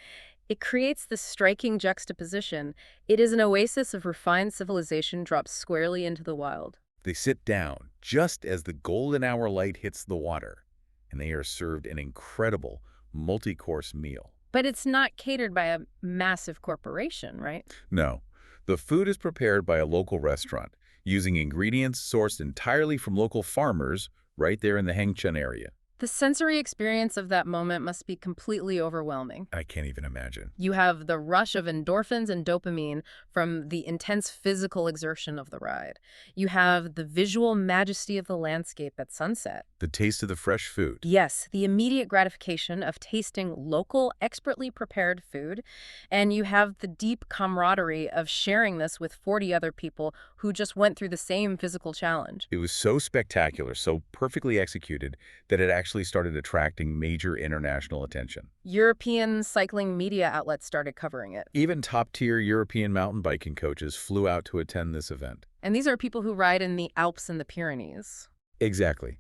It creates this striking juxtaposition. It is an oasis of refined civilization dropped squarely into the wild. They sit down just as the golden hour light hits the water, and they are served an incredible multi-course meal. But it's not catered by a massive corporation, right? No, the food is prepared by a local restaurant, using ingredients sourced entirely from local farmers right there in the Hengchun area. The sensory experience of that moment must be completely overwhelming. I can't even imagine. You have the rush of endorphins and dopamine from the intense physical exertion of the ride. You have the visual majesty of the landscape at sunset. The taste of the fresh food. Yes, the immediate gratification of tasting local, expertly prepared food. And you have the deep camaraderie of sharing this with 40 other people who just went through the same physical challenge. It was so spectacular, so perfectly executed, that it actually started attracting major international attention. European cycling media outlets started covering it. Even top-tier European mountain biking coaches flew out to attend this event. And these are people who ride in the Alps and the Pyrenees. Exactly.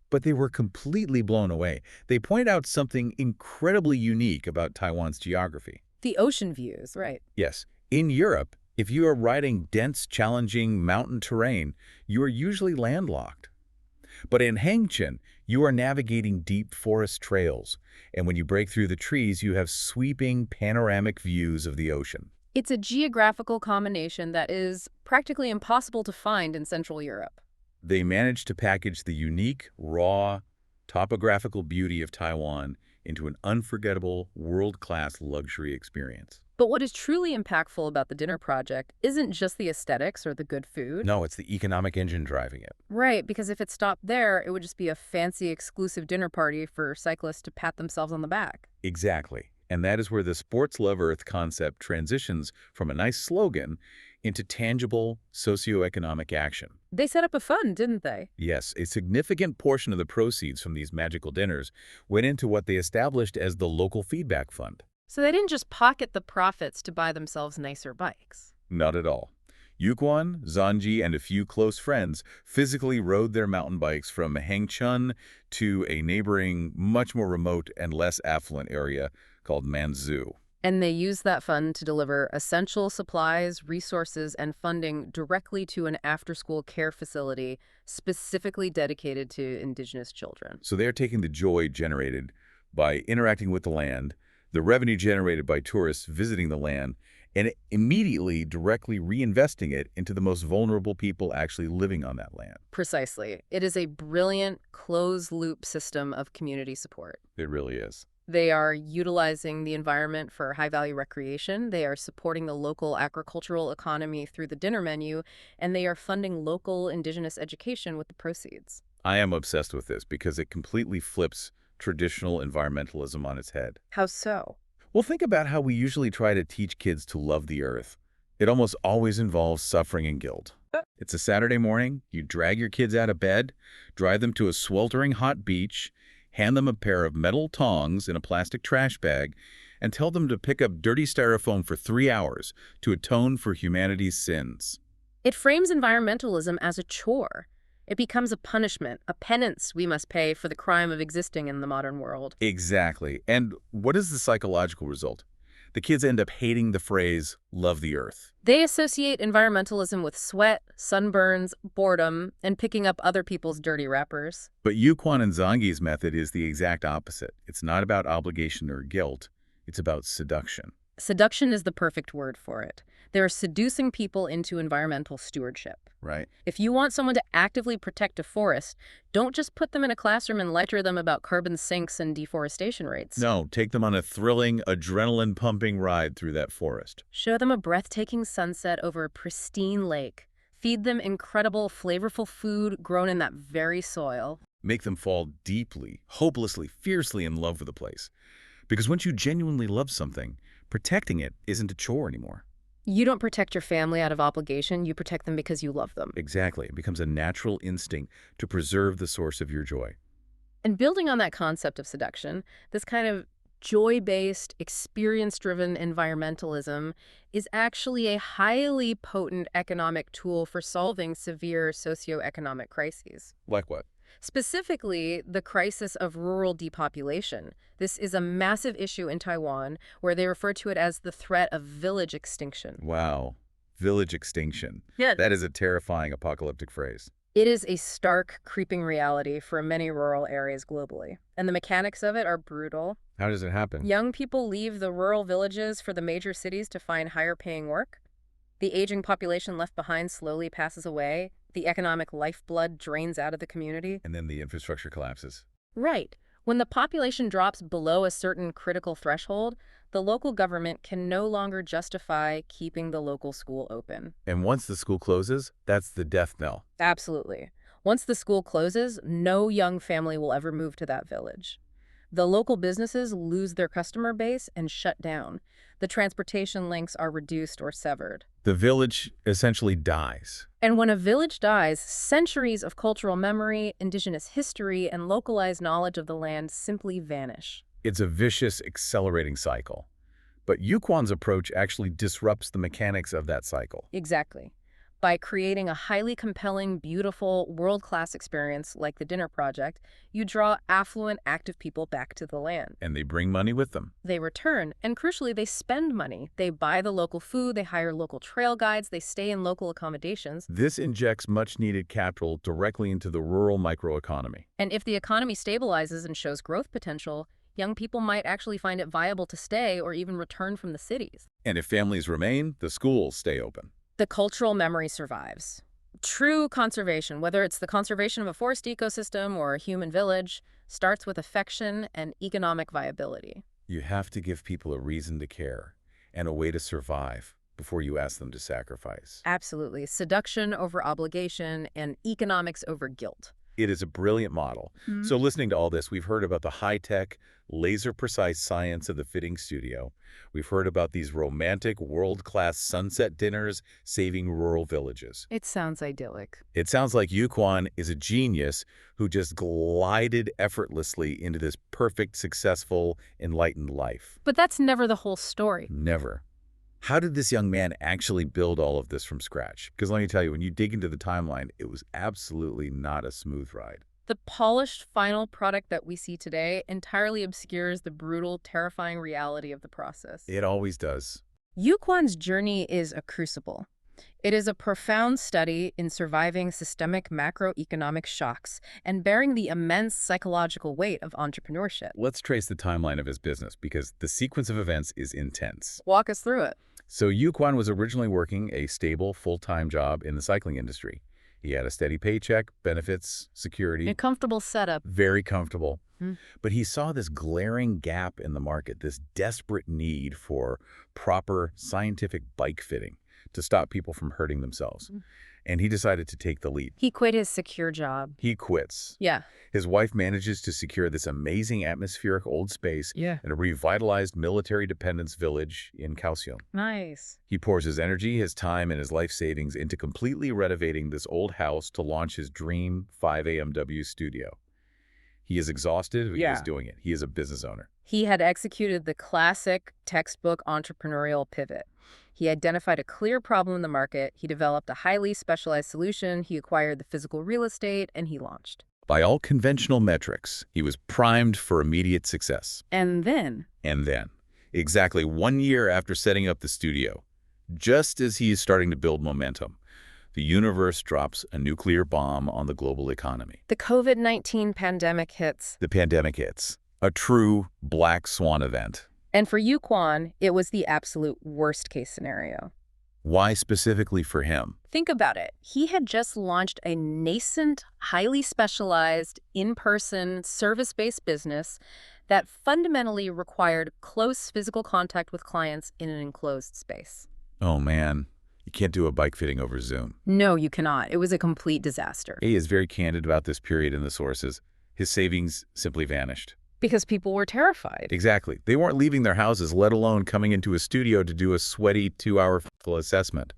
But they were completely blown away. They pointed out something incredibly unique about Taiwan's geography. The ocean views, right. Yes, in Europe, if you are riding dense, challenging mountain terrain, you are usually landlocked. But in Hengchun, you are navigating deep forest trails, and when you break through the trees, you have sweeping, panoramic views of the ocean. It's a geographical combination that is practically impossible to find in Central Europe. They managed to package the unique, raw, topographical beauty of Taiwan into an unforgettable, world-class luxury experience. But what is truly impactful about the Dinner Project isn't just the aesthetics or the good food. No, it's the economic engine driving it. Right, because if it stopped there, it would just be a fancy, exclusive dinner party for cyclists to pat themselves on the back. Exactly. And that is where the Sports Love Earth concept transitions from a nice slogan into tangible socioeconomic action. They set up a fund, didn't they? Yes, a significant portion of the proceeds from these magical dinners went into what they established as the local feedback fund. So they didn't just pocket the profits to buy themselves nicer bikes. Not at all. Yu-Chuan, Zanji, and a few close friends physically rode their mountain bikes from Hengchun to a neighboring, much more remote and less affluent area called Manzhou. And they used that fund to deliver essential supplies, resources, and funding directly to an after-school care facility specifically dedicated to indigenous children. So they're taking the joy generated by interacting with the land, the revenue generated by tourists visiting the land, and immediately directly reinvesting it into the most vulnerable people actually living on that land. Precisely. It is a brilliant, closed-loop system of community support. It really is. They are utilizing the environment for high-value recreation, they are supporting the local agricultural economy through the dinner menu, and they are funding local indigenous education with the proceeds. I am obsessed with this because it completely flips traditional environmentalism on its head. How so? Well, think about how we usually try to teach kids to love the earth. It almost always involves suffering and guilt. It's a Saturday morning, you drag your kids out of bed, drive them to a sweltering hot beach, hand them a pair of metal tongs in a plastic trash bag, and tell them to pick up dirty styrofoam for 3 hours to atone for humanity's sins. It frames environmentalism as a chore. It becomes a punishment, a penance we must pay for the crime of existing in the modern world. Exactly. And what is the psychological result? The kids end up hating the phrase, love the earth. They associate environmentalism with sweat, sunburns, boredom, and picking up other people's dirty wrappers. But Yu-Chuan and Zangi's method is the exact opposite. It's not about obligation or guilt. It's about seduction. Seduction is the perfect word for it. They're seducing people into environmental stewardship. Right. If you want someone to actively protect a forest, don't just put them in a classroom and lecture them about carbon sinks and deforestation rates. No, take them on a thrilling, adrenaline-pumping ride through that forest. Show them a breathtaking sunset over a pristine lake. Feed them incredible, flavorful food grown in that very soil. Make them fall deeply, hopelessly, fiercely in love with the place. Because once you genuinely love something, protecting it isn't a chore anymore. You don't protect your family out of obligation, you protect them because you love them. Exactly. It becomes a natural instinct to preserve the source of your joy. And building on that concept of seduction, this kind of joy-based, experience-driven environmentalism is actually a highly potent economic tool for solving severe socioeconomic crises. Like what? Specifically, the crisis of rural depopulation. This is a massive issue in Taiwan, where they refer to it as the threat of village extinction. Wow. Village extinction. Yeah. That is a terrifying apocalyptic phrase. It is a stark, creeping reality for many rural areas globally. And the mechanics of it are brutal. How does it happen? Young people leave the rural villages for the major cities to find higher-paying work. The aging population left behind slowly passes away. The economic lifeblood drains out of the community. And then the infrastructure collapses. Right. When the population drops below a certain critical threshold, the local government can no longer justify keeping the local school open. And once the school closes, that's the death knell. Absolutely. Once the school closes, no young family will ever move to that village. The local businesses lose their customer base and shut down. The transportation links are reduced or severed. The village essentially dies. And when a village dies, centuries of cultural memory, indigenous history, and localized knowledge of the land simply vanish. It's a vicious, accelerating cycle. But Yu-Chuan's approach actually disrupts the mechanics of that cycle. Exactly. By creating a highly compelling, beautiful, world-class experience like the Dinner Project, you draw affluent, active people back to the land. And they bring money with them. They return, and crucially, they spend money. They buy the local food, they hire local trail guides, they stay in local accommodations. This injects much-needed capital directly into the rural microeconomy. And if the economy stabilizes and shows growth potential, young people might actually find it viable to stay or even return from the cities. And if families remain, the schools stay open. The cultural memory survives. True conservation, whether it's the conservation of a forest ecosystem or a human village, starts with affection and economic viability. You have to give people a reason to care and a way to survive before you ask them to sacrifice. Absolutely. Seduction over obligation and economics over guilt. It is a brilliant model. So listening to all this, we've heard about the high-tech, laser-precise science of the fitting studio. We've heard about these romantic, world-class sunset dinners saving rural villages. It sounds idyllic. It sounds like Yu-Chuan is a genius who just glided effortlessly into this perfect, successful, enlightened life. But that's never the whole story. Never. How did this young man actually build all of this from scratch? Because let me tell you, when you dig into the timeline, it was absolutely not a smooth ride. The polished final product that we see today entirely obscures the brutal, terrifying reality of the process. It always does. Yu-Chuan's journey is a crucible. It is a profound study in surviving systemic macroeconomic shocks and bearing the immense psychological weight of entrepreneurship. Let's trace the timeline of his business because the sequence of events is intense. Walk us through it. So Yu-Chuan was originally working a stable, full-time job in the cycling industry. He had a steady paycheck, benefits, security. A comfortable setup. Very comfortable. But he saw this glaring gap in the market, this desperate need for proper scientific bike fitting to stop people from hurting themselves. And he decided to take the lead. He quit his secure job. He quits. Yeah. His wife manages to secure this amazing atmospheric old space Yeah. in a revitalized military dependence village in Kaohsiung. Nice. He pours his energy, his time, and his life savings into completely renovating this old house to launch his dream 5AMW studio. He is exhausted, but he is doing it. He is a business owner. He had executed the classic textbook entrepreneurial pivot. He identified a clear problem in the market, he developed a highly specialized solution, he acquired the physical real estate, and he launched. By all conventional metrics, he was primed for immediate success. And then, Exactly 1 year after setting up the studio, just as he is starting to build momentum, the universe drops a nuclear bomb on the global economy. the COVID-19 pandemic hits. The pandemic hits. A true black swan event. And for Yu-Chuan, it was the absolute worst-case scenario. Why specifically for him? Think about it. He had just launched a nascent, highly specialized, in-person, service-based business that fundamentally required close physical contact with clients in an enclosed space. Oh man, you can't do a bike fitting over Zoom. No, you cannot. It was a complete disaster. He is very candid about this period in the sources. His savings simply vanished. Because people were terrified. Exactly. They weren't leaving their houses, let alone coming into a studio to do a sweaty 2-hour physical assessment.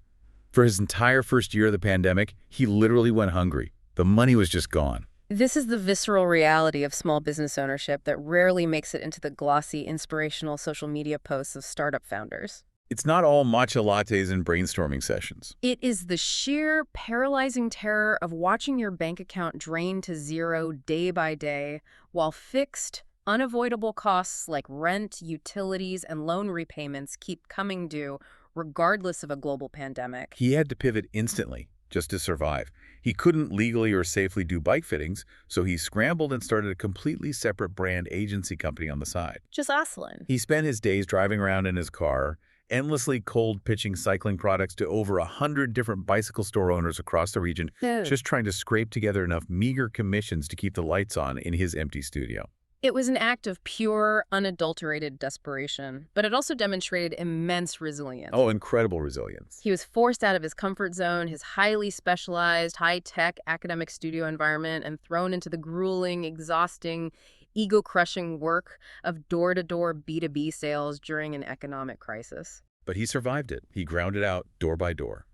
For his entire first year of the pandemic, he literally went hungry. The money was just gone. This is the visceral reality of small business ownership that rarely makes it into the glossy, inspirational social media posts of startup founders. It's not all matcha lattes and brainstorming sessions. It is the sheer, paralyzing terror of watching your bank account drain to zero day by day while fixed, unavoidable costs like rent, utilities, and loan repayments keep coming due regardless of a global pandemic. He had to pivot instantly just to survive. He couldn't legally or safely do bike fittings, so he scrambled and started a completely separate brand agency company on the side. Just hustling. He spent his days driving around in his car, endlessly cold pitching cycling products to over 100 different bicycle store owners across the region, just trying to scrape together enough meager commissions to keep the lights on in his empty studio. It was an act of pure, unadulterated desperation, but it also demonstrated immense resilience. Oh, incredible resilience. He was forced out of his comfort zone, his highly specialized, high-tech academic studio environment, and thrown into the grueling, exhausting, ego-crushing work of door-to-door B2B sales during an economic crisis. But he survived it. He ground it out door by door.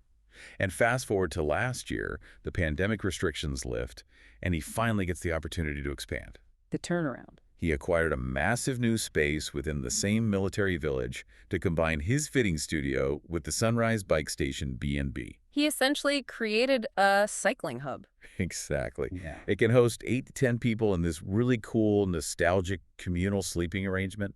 And fast forward to last year, the pandemic restrictions lift, and he finally gets the opportunity to expand. The turnaround. He acquired a massive new space within the same military village to combine his fitting studio with the Sunrise Bike Station B&B. He essentially created a cycling hub. Exactly. It can host 8 to 10 people in this really cool, nostalgic, communal sleeping arrangement.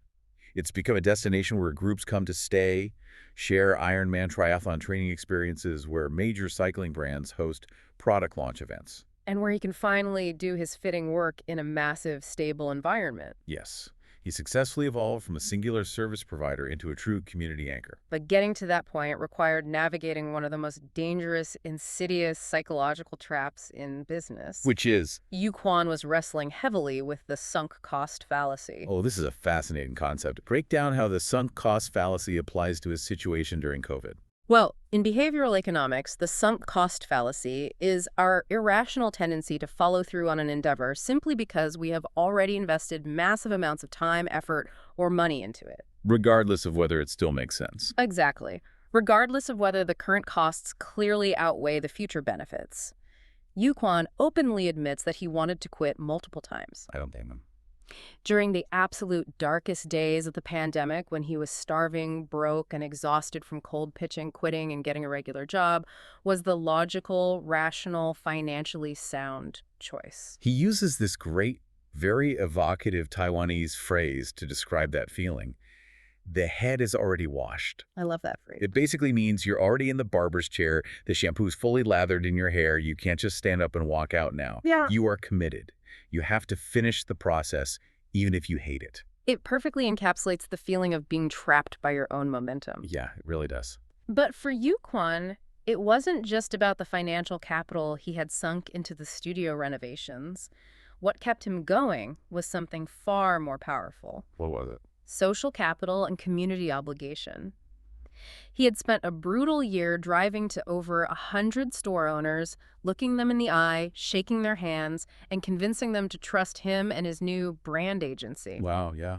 It's become a destination where groups come to stay, share Ironman triathlon training experiences, where major cycling brands host product launch events. And where he can finally do his fitting work in a massive, stable environment. Yes, he successfully evolved from a singular service provider into a true community anchor. But getting to that point required navigating one of the most dangerous, insidious psychological traps in business. Which is? Yu-Chuan was wrestling heavily with the sunk cost fallacy. Oh, this is a fascinating concept. Break down how the sunk cost fallacy applies to his situation during COVID. Well, in behavioral economics, the sunk cost fallacy is our irrational tendency to follow through on an endeavor simply because we have already invested massive amounts of time, effort, or money into it. Regardless of whether it still makes sense. Exactly. Regardless of whether the current costs clearly outweigh the future benefits. Yu-Chuan openly admits that he wanted to quit multiple times. I don't blame him. During the absolute darkest days of the pandemic, when he was starving, broke, and exhausted from cold pitching, quitting, and getting a regular job, was the logical, rational, financially sound choice. He uses this great, very evocative Taiwanese phrase to describe that feeling. The head is already washed. I love that phrase. It basically means you're already in the barber's chair, the shampoo's fully lathered in your hair, you can't just stand up and walk out now. Yeah. You are committed. You have to finish the process, even if you hate it. It perfectly encapsulates the feeling of being trapped by your own momentum. Yeah, it really does. But for Yu-Chuan, it wasn't just about the financial capital he had sunk into the studio renovations. What kept him going was something far more powerful. What was it? Social capital and community obligation. He had spent a brutal year driving to over 100 store owners, looking them in the eye, shaking their hands, and convincing them to trust him and his new brand agency. Wow, yeah.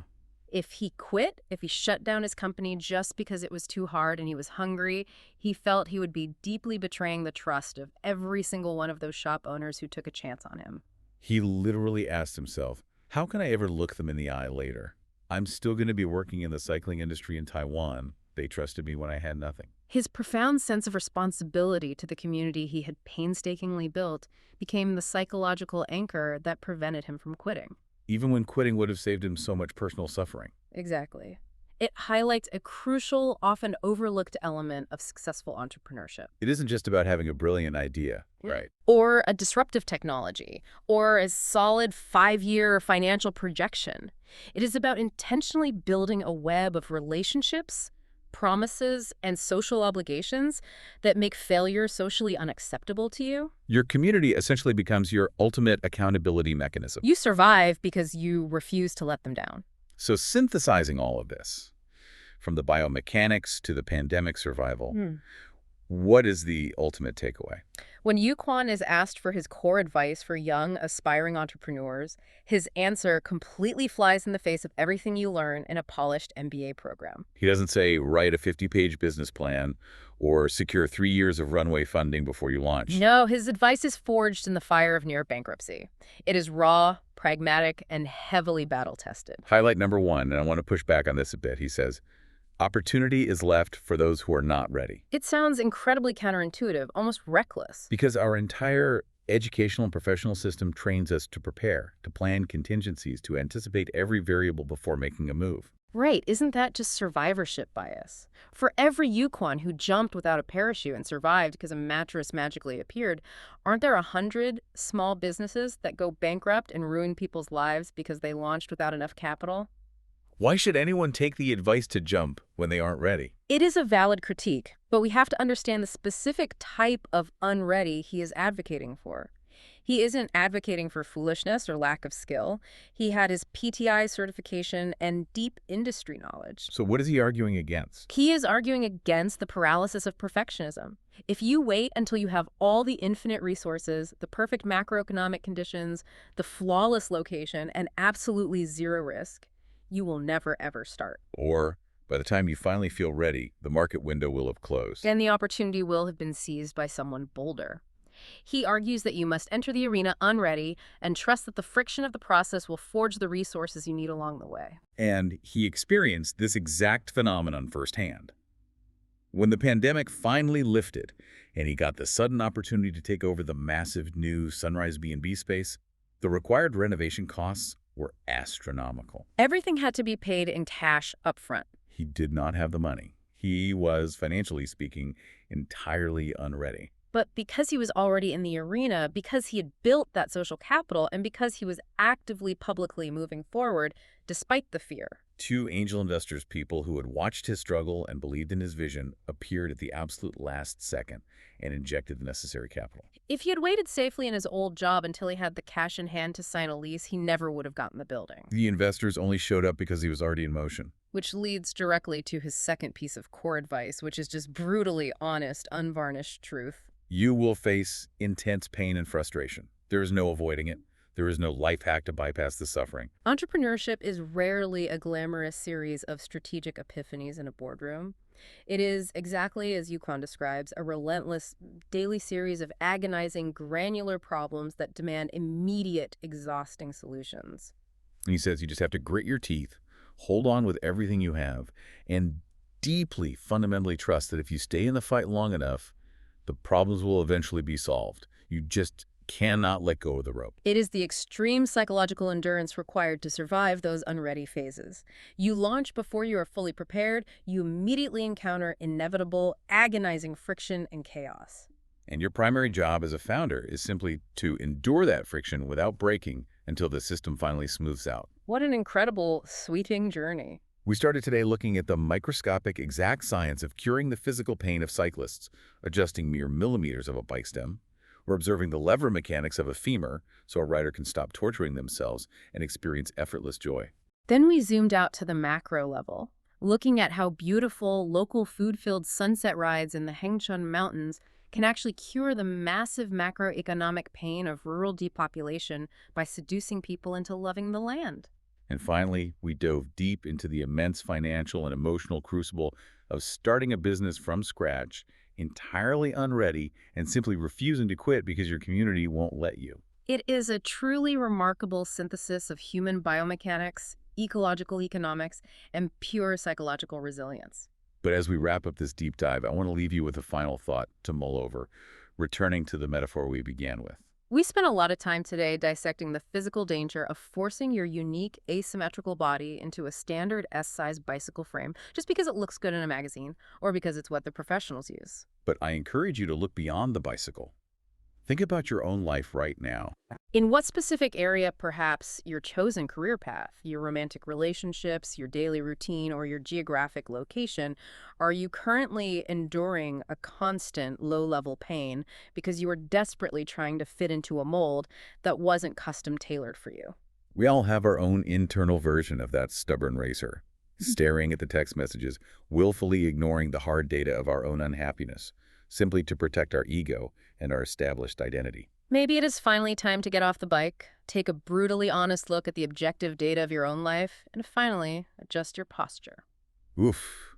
If he quit, if he shut down his company just because it was too hard and he was hungry, he felt he would be deeply betraying the trust of every single one of those shop owners who took a chance on him. He literally asked himself, how can I ever look them in the eye later? I'm still going to be working in the cycling industry in Taiwan. They trusted me when I had nothing. His profound sense of responsibility to the community he had painstakingly built became the psychological anchor that prevented him from quitting. Even when quitting would have saved him so much personal suffering. Exactly. It highlights a crucial, often overlooked element of successful entrepreneurship. It isn't just about having a brilliant idea, right? Or a disruptive technology, or a solid 5-year financial projection. It is about intentionally building a web of relationships, promises, and social obligations that make failure socially unacceptable to you. Your community essentially becomes your ultimate accountability mechanism. You survive because you refuse to let them down. So synthesizing all of this, from the biomechanics to the pandemic survival, what is the ultimate takeaway? When Yu-Chuan is asked for his core advice for young, aspiring entrepreneurs, his answer completely flies in the face of everything you learn in a polished MBA program. He doesn't say, write a 50-page business plan or secure 3 years of runway funding before you launch. No, his advice is forged in the fire of near bankruptcy. It is raw, pragmatic, and heavily battle-tested. Highlight number 1, and I want to push back on this a bit. He says, opportunity is left for those who are not ready. It sounds incredibly counterintuitive, almost reckless. Because our entire educational and professional system trains us to prepare, to plan contingencies, to anticipate every variable before making a move. Right, isn't that just survivorship bias? For every Yu-Chuan who jumped without a parachute and survived because a mattress magically appeared, aren't there 100 small businesses that go bankrupt and ruin people's lives because they launched without enough capital? Why should anyone take the advice to jump when they aren't ready? It is a valid critique, but we have to understand the specific type of unready he is advocating for. He isn't advocating for foolishness or lack of skill. He had his PTI certification and deep industry knowledge. So what is he arguing against? He is arguing against the paralysis of perfectionism. If you wait until you have all the infinite resources, the perfect macroeconomic conditions, the flawless location, and absolutely zero risk, you will never, ever start. Or, by the time you finally feel ready, the market window will have closed. And the opportunity will have been seized by someone bolder. He argues that you must enter the arena unready and trust that the friction of the process will forge the resources you need along the way. And he experienced this exact phenomenon firsthand. When the pandemic finally lifted and he got the sudden opportunity to take over the massive new Sunrise B&B space, the required renovation costs were astronomical. Everything had to be paid in cash up front. He did not have the money. He was, financially speaking, entirely unready. But because he was already in the arena, because he had built that social capital, and because he was actively publicly moving forward, despite the fear. Two angel investors, people who had watched his struggle and believed in his vision, appeared at the absolute last second and injected the necessary capital. If he had waited safely in his old job until he had the cash in hand to sign a lease, he never would have gotten the building. The investors only showed up because he was already in motion. Which leads directly to his second piece of core advice, which is just brutally honest, unvarnished truth. You will face intense pain and frustration. There is no avoiding it. There is no life hack to bypass the suffering. Entrepreneurship is rarely a glamorous series of strategic epiphanies in a boardroom. It is, exactly as Yu-Chuan describes, a relentless daily series of agonizing, granular problems that demand immediate, exhausting solutions. And he says you just have to grit your teeth, hold on with everything you have, and deeply, fundamentally trust that if you stay in the fight long enough, the problems will eventually be solved. You just cannot let go of the rope. It is the extreme psychological endurance required to survive those unready phases. You launch before you are fully prepared, you immediately encounter inevitable, agonizing friction and chaos. And your primary job as a founder is simply to endure that friction without breaking until the system finally smooths out. What an incredible, sweeping journey. We started today looking at the microscopic exact science of curing the physical pain of cyclists, adjusting mere millimeters of a bike stem. We're observing the lever mechanics of a femur so a rider can stop torturing themselves and experience effortless joy. Then we zoomed out to the macro level, looking at how beautiful, local food-filled sunset rides in the Hengchun mountains can actually cure the massive macroeconomic pain of rural depopulation by seducing people into loving the land. And finally, we dove deep into the immense financial and emotional crucible of starting a business from scratch, entirely unready, and simply refusing to quit because your community won't let you. It is a truly remarkable synthesis of human biomechanics, ecological economics, and pure psychological resilience. But as we wrap up this deep dive, I want to leave you with a final thought to mull over, returning to the metaphor we began with. We spent a lot of time today dissecting the physical danger of forcing your unique asymmetrical body into a standard S-size bicycle frame just because it looks good in a magazine or because it's what the professionals use. But I encourage you to look beyond the bicycle. Think about your own life right now. In what specific area, perhaps your chosen career path, your romantic relationships, your daily routine, or your geographic location, are you currently enduring a constant low-level pain because you are desperately trying to fit into a mold that wasn't custom-tailored for you? We all have our own internal version of that stubborn racer, staring at the text messages, willfully ignoring the hard data of our own unhappiness, simply to protect our ego and our established identity. Maybe it is finally time to get off the bike, take a brutally honest look at the objective data of your own life, and finally, adjust your posture. Oof,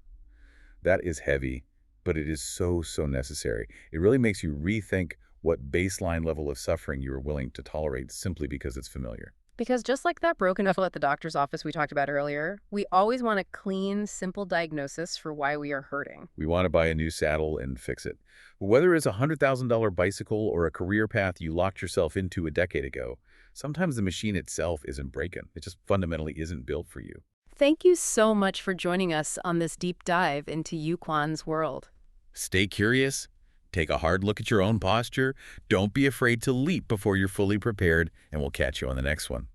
that is heavy, but it is so necessary. It really makes you rethink what baseline level of suffering you are willing to tolerate simply because it's familiar. Because just like that broken knuckle at the doctor's office we talked about earlier, we always want a clean, simple diagnosis for why we are hurting. We want to buy a new saddle and fix it. Whether it's a $100,000 bicycle or a career path you locked yourself into a decade ago, sometimes the machine itself isn't breaking. It just fundamentally isn't built for you. Thank you so much for joining us on this deep dive into Yu-Chuan's world. Stay curious. Take a hard look at your own posture. Don't be afraid to leap before you're fully prepared, and we'll catch you on the next one.